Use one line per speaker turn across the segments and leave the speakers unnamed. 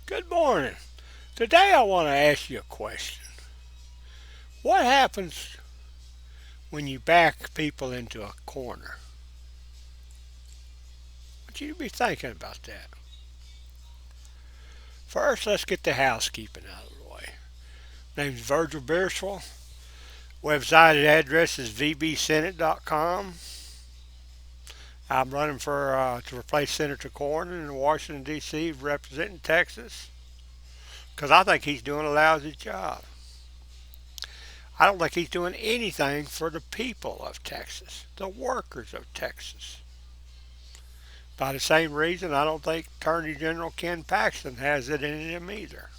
Good morning. Today I want to ask you a question. What happens when you back people into a corner? What you be thinking about that? First, let's get the housekeeping out of the way. Name's Virgil Beerswell. Website address is vbsenate.com. I'm running for to replace Senator Cornyn in Washington D.C. representing Texas because I think he's doing a lousy job. I don't think he's doing anything for the people of Texas, the workers of Texas. By the same reason, I don't think Attorney General Ken Paxton has it in him either.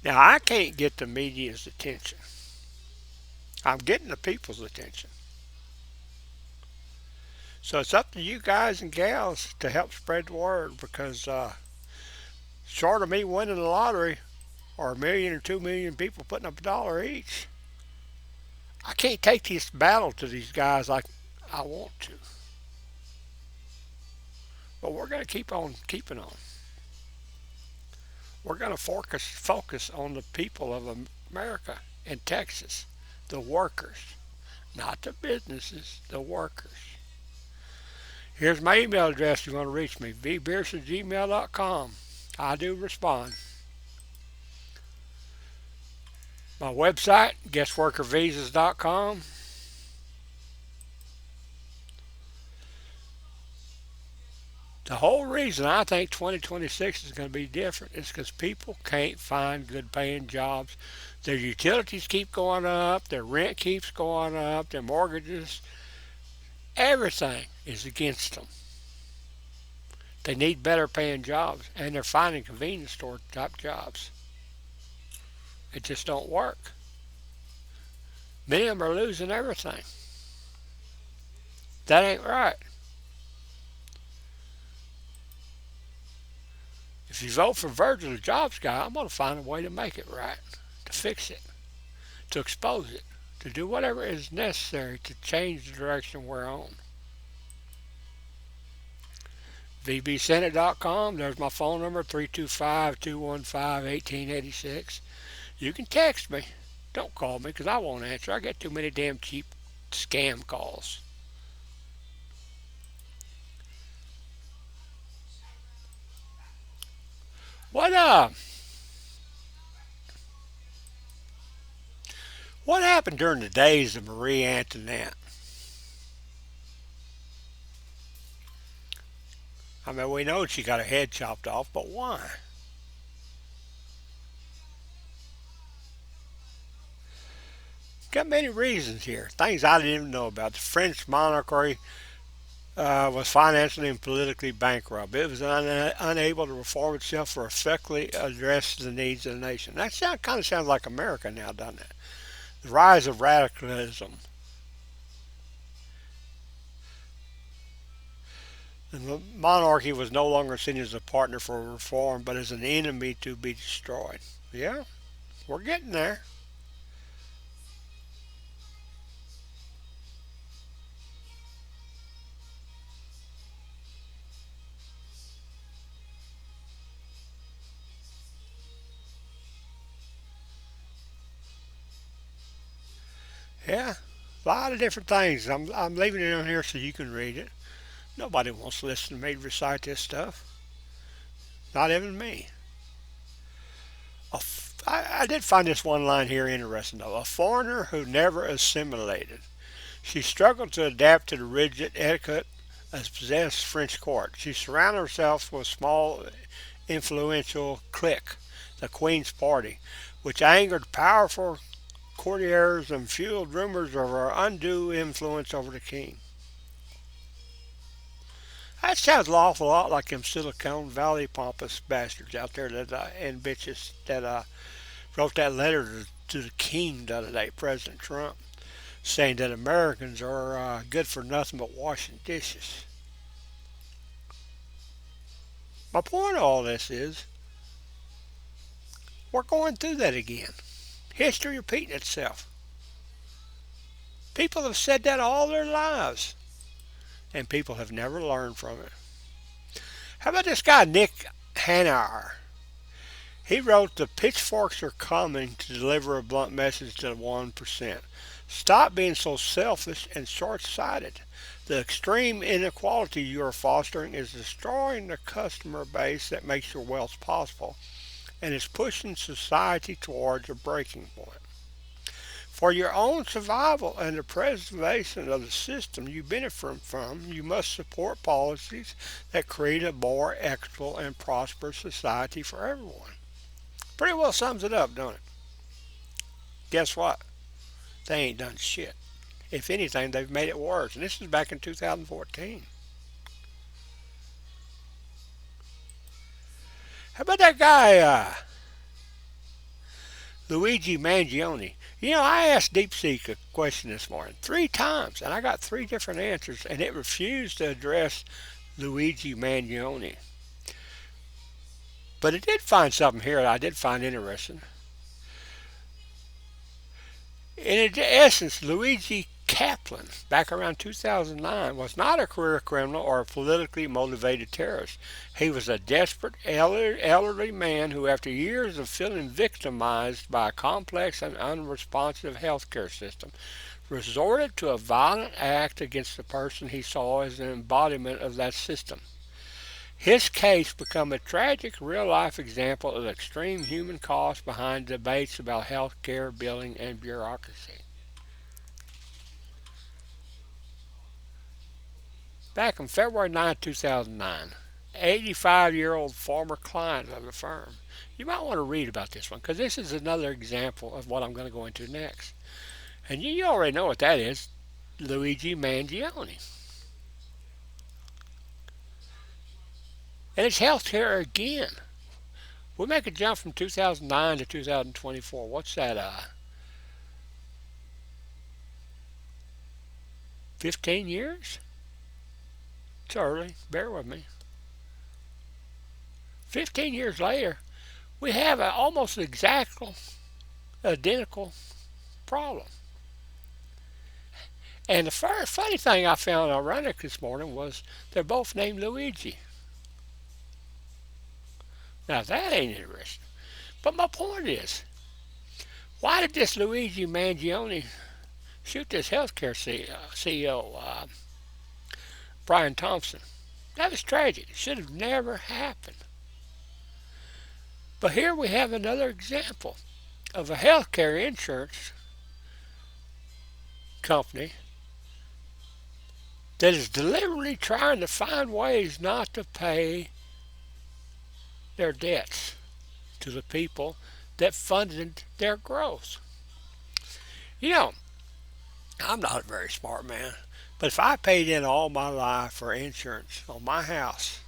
Now, I can't get the media's attention. I'm getting the people's attention. So it's up to you guys and gals to help spread the word because short of me winning the lottery or 1 million or 2 million people putting up $1 each, I can't take this battle to these guys like I want to. But we're going to keep on keeping on. We're going to focus on the people of America and Texas, the workers, not the businesses, the workers. Here's my email address if you want to reach me, vbeers@gmail.com. I do respond. My website, guestworkervisas.com. The whole reason I think 2026 is going to be different is because people can't find good paying jobs. Their utilities keep going up, their rent keeps going up, their mortgages, everything is against them. They need better paying jobs, and they're finding convenience store type jobs. It just don't work. Many of them are losing everything. That ain't right. If you vote for Virgil, the jobs guy, I'm going to find a way to make it right, to fix it, to expose it, to do whatever is necessary to change the direction we're on. vbsenate.com. There's my phone number, 325-215-1886. You can text me. Don't call me because I won't answer. I get too many damn cheap scam calls. What uh what happened during the days of Marie Antoinette? I mean, we know she got her head chopped off, but why? Got many reasons here. Things I didn't even know about. The French monarchy was financially and politically bankrupt. It was unable to reform itself or effectively address the needs of the nation. Kind of sounds like America now, doesn't it? The rise of radicalism. The monarchy was no longer seen as a partner for reform, but as an enemy to be destroyed. Yeah, we're getting there. Yeah, a lot of different things. I'm leaving it on here so you can read it. Nobody wants to listen to me recite this stuff. Not even me. I did find this one line here interesting though. A foreigner who never assimilated. She struggled to adapt to the rigid etiquette as possessed French court. She surrounded herself with a small, influential clique, the Queen's Party, which angered powerful courtiers and fueled rumors of her undue influence over the king. That sounds an awful lot like them Silicon Valley pompous bastards out there and bitches that wrote that letter to the king the other day, President Trump, saying that Americans are good for nothing but washing dishes. My point of all this is we're going through that again. History repeating itself. People have said that all their lives, and people have never learned from it. How about this guy, Nick Hanauer. He wrote, "The pitchforks are coming to deliver a blunt message to the 1%. Stop being so selfish and short sighted. The extreme inequality you are fostering is destroying the customer base that makes your wealth possible and is pushing society towards a breaking point. For your own survival and the preservation of the system you benefit from, you must support policies that create a more equitable and prosperous society for everyone." Pretty well sums it up, don't it? Guess what? They ain't done shit. If anything, they've made it worse. And this is back in 2014. How about that guy, Luigi Mangnione? You know, I asked DeepSeek a question this morning 3 times, and I got 3 different answers, and it refused to address Luigi Mangnione. But it did find something here that I did find interesting. In essence, Luigi Caplan, back around 2009, was not a career criminal or a politically motivated terrorist. He was a desperate, elderly man who, after years of feeling victimized by a complex and unresponsive healthcare system, resorted to a violent act against the person he saw as an embodiment of that system. His case became a tragic real-life example of the extreme human cost behind debates about health care, billing, and bureaucracy. Back on February 9, 2009, 85-year-old former client of the firm. You might want to read about this one because this is another example of what I'm going to go into next. And you already know what that is, Luigi Mangione. And it's healthcare again. We make a jump from 2009 to 2024. What's that? 15 years? It's early. Bear with me. 15 years later, we have an almost exactly identical problem. And the first funny thing I found ironic this morning was they're both named Luigi. Now that ain't interesting. But my point is, why did this Luigi Mangione shoot this healthcare CEO, Brian Thompson? That was tragic. It should have never happened. But here we have another example of a healthcare insurance company that is deliberately trying to find ways not to pay their debts to the people that funded their growth. You know, I'm not a very smart man, but if I paid in all my life for insurance on my house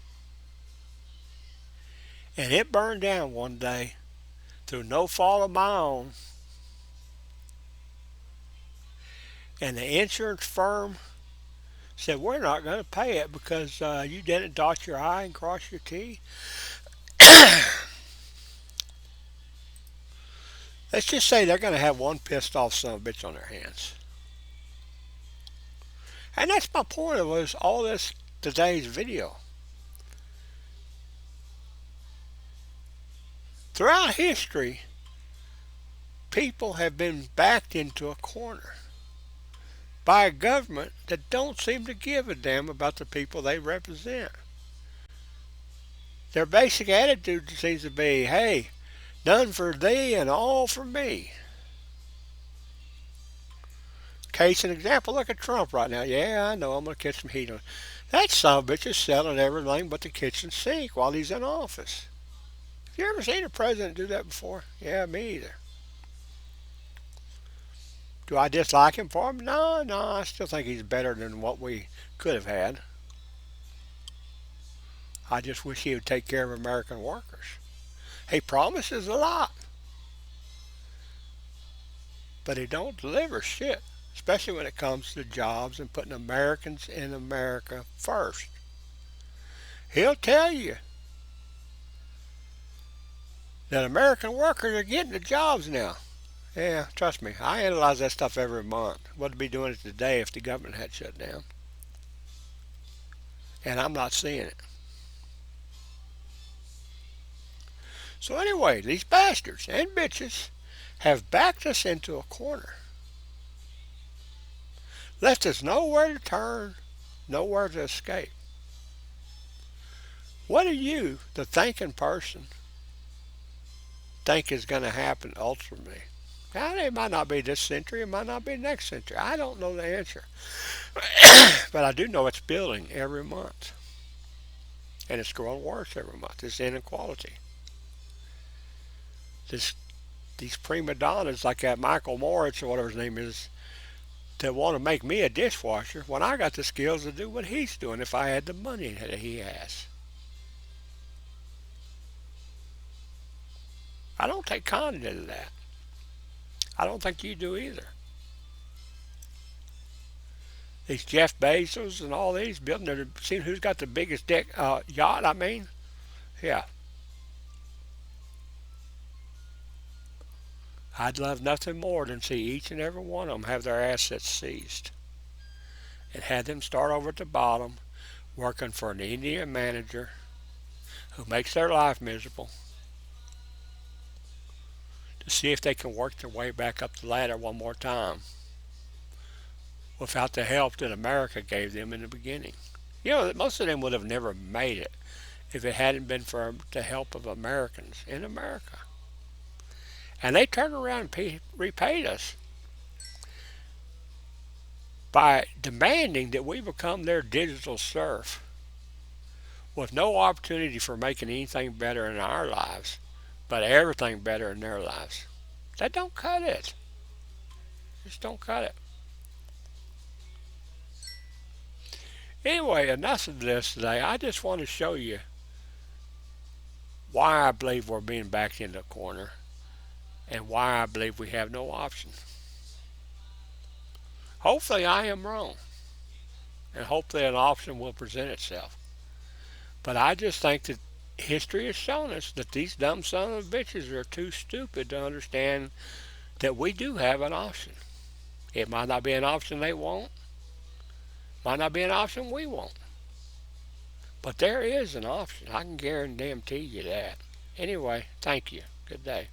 and it burned down one day through no fault of my own, and the insurance firm said, "We're not going to pay it because you didn't dot your I and cross your T," let's just say they're going to have one pissed off son of a bitch on their hands. And that's my point of all this today's video. Throughout history, people have been backed into a corner by a government that don't seem to give a damn about the people they represent. Their basic attitude seems to be, hey, none for thee and all for me. Case in example, look at Trump right now. Yeah, I know, I'm going to catch some heat on it. That son of a bitch is selling everything but the kitchen sink while he's in office. Have you ever seen a president do that before? Yeah, me either. Do I dislike him for him? No, I still think he's better than what we could have had. I just wish he would take care of American workers. He promises a lot, but he don't deliver shit, especially when it comes to jobs and putting Americans in America first. He'll tell you that American workers are getting the jobs now. Yeah, trust me, I analyze that stuff every month. What would be doing it today if the government had shut down? And I'm not seeing it. So anyway, these bastards and bitches have backed us into a corner, left us nowhere to turn, nowhere to escape. What do you, the thinking person, think is going to happen ultimately? Now, it might not be this century, it might not be next century. I don't know the answer. But I do know it's building every month. And it's growing worse every month. This inequality. This, these prima donnas like that Michael Moritz or whatever his name is that want to make me a dishwasher when I got the skills to do what he's doing if I had the money that he has. I don't take kindly to that. I don't think you do either. These Jeff Bezos and all these building their, seeing who's got the biggest yacht, I mean. Yeah. I'd love nothing more than see each and every one of them have their assets seized and have them start over at the bottom working for an Indian manager who makes their life miserable to see if they can work their way back up the ladder one more time without the help that America gave them in the beginning. You know, most of them would have never made it if it hadn't been for the help of Americans in America. And they turned around and repaid us by demanding that we become their digital serf with no opportunity for making anything better in our lives, but everything better in their lives. That don't cut it. Just don't cut it. Anyway, enough of this today. I just want to show you why I believe we're being backed into a corner and why I believe we have no option. Hopefully I am wrong, and hopefully an option will present itself. But I just think that history has shown us that these dumb son of bitches are too stupid to understand that we do have an option. It might not be an option they want, might not be an option we want. But there is an option. I can guarantee you that. Anyway, thank you. Good day.